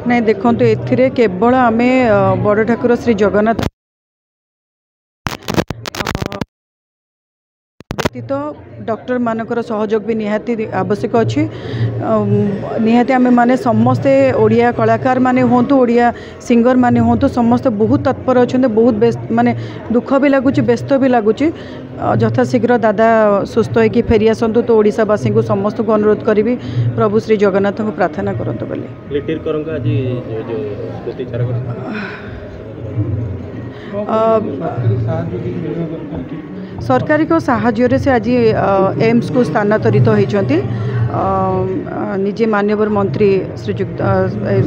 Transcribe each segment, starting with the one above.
नहीं देखो ए केवल आम बड़ ठाकुर श्री जगन्नाथ व्यतीत डॉक्टर मानकर सहयोग भी निहाती आवश्यक अच्छी निहाती आम मैंने समस्ते ओडिया कलाकार माने हूँ ओडिया सिंगर माने हूँ समस्ते बहुत तत्पर अच्छा बहुत व्यस्त माने दुख भी लगुच व्यस्त भी लगुच यथाशीघ्र दादा सुस्थ होकर फेरी आसतु तो ओडिशावासी को समस्त को अनुरोध करी प्रभु श्री जगन्नाथ को प्रार्थना करतु सरकारी को साहाय्य से आज एम्स को स्थानांतरित होती निजे माननीय मंत्री श्रीजुक्त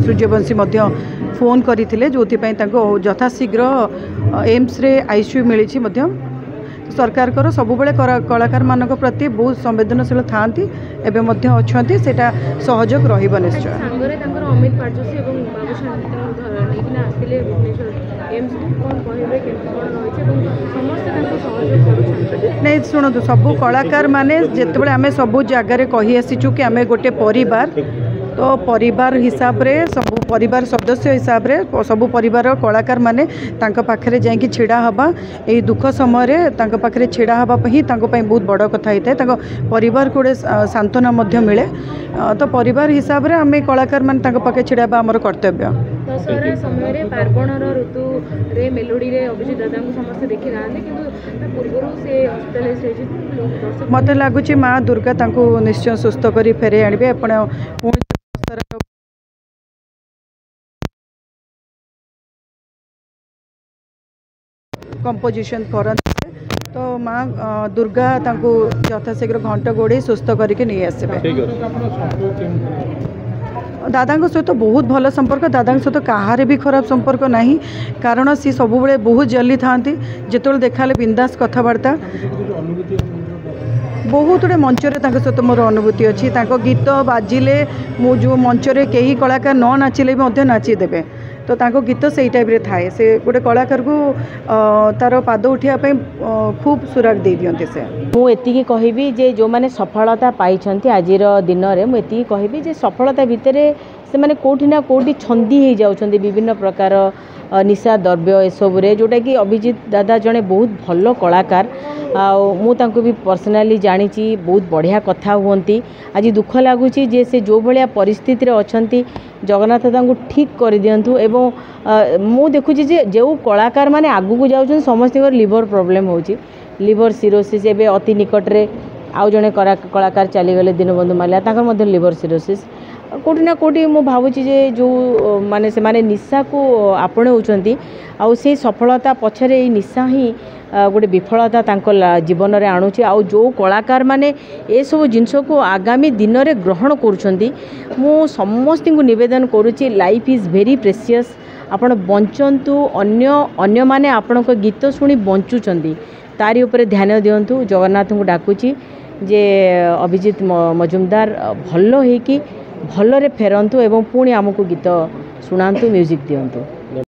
सूर्यवंशी फोन करते जो यथाशीघ्र एम्स रे आईसीयू मिली सरकार कर सब कलाकार मान प्रति बहुत संवेदनशील था अच्छा सेटा सहयोग रहिबा निश्चय नहीं शुणु सबू कलाकार माने जिते आम सबू जगार कही आसीचु कि आम गोटे परिवार तो परिवार हिसाब रे सबू परिवार सदस्य हिसाब रे सबू परिवार कलाकार माने तांका पाखरे जाइकी छिड़ा हवा यही दुख समय रे तांका पाखरे छिड़ा हवा ही तांको पई बहुत बड़ कथा होता है तांको परिवार को सांत्वना मध्य मिले तो परिवार हिसाब रे आम कलाकार माने तांका पाखे छिड़ा हवा हमर कर्तव्य दशहरा समय पार्वणर ऋतु रे मेलोडी रे अभिजीत दादा को समस्त देखि रहते किंतु पूर्व से हॉस्पिटलाइज मत लगुच माँ दुर्गा तांको निश्चय सुस्थ करी फेरे आनिबे आपण कंपोजिशन करते तो माँ दुर्गा तांको यथाशीघ्र घंट गोड़े सुस्थ करके नहीं आसबे दादा सहित बहुत भल संपर्क दादा सहित कहार भी खराब संपर्क नहीं कारण सी सब बहुत जल्दी था जिते देखा बिंदास कथबार्ता बहुत गुड़े मंच सहित मोर अनुभूति अच्छी गीत बाजिले मु जो मंच कई कलाकार न नाचिले नाचिदेवे तो तांको गीत से टाइप रे थाए से गोटे कलाकार को तार पाद उठापी खूब सुराग दे दियंते से मुझे कहबी जे जो माने सफलता पाई आज दिन में मुझे कहबी जे सफलता भितर से माने कोठी ना कोठी छंदी हो जाउछंदी विभिन्न प्रकार निशा द्रव्य एसबुरे जोटा कि अभिजीत दादा जड़े बहुत भल कलाकार मुझे भी पर्सनाली जानी बहुत बढ़िया कथा हुंती आज दुख लगुच जे से जो भाया परिस्थिति अच्छा जगन्नाथ दादा ठीक कर दिंतु एवं मु देखुची जे जो कलाकार माने आगु को जाउछन समस्त लिवर प्रॉब्लम होची लिवर सिरोसिस एवं अति निकट में आउ जड़े कलाकार चलीगले दीनबंधु माल्या तांकर मध्य लिवर सिरोसिस कोटी ना कोटी मु भावुची जे जो माने से माने निशा को आपणाउछंती आउ से सफलता पछरे ए निशा ही गोटे विफलता तांको जीवन रे आणुची आउ जो कलाकार माने ए सब जिनस को आगामी दिन रे ग्रहण करूछंती मु समस्त को निवेदन करूची लाइफ इज वेरी प्रेशियस आपण बंचंतु अन्य माने आपण को गीत सुनी बंचुचंती तारी ऊपर ध्यान दियंतु जगन्नाथ को डाकुची जे अभिजीत मजुमदार भल होइकी भल रे फेरंतु एवं पुणी आमको गीत शुणांतु म्यूजिक दियंतु।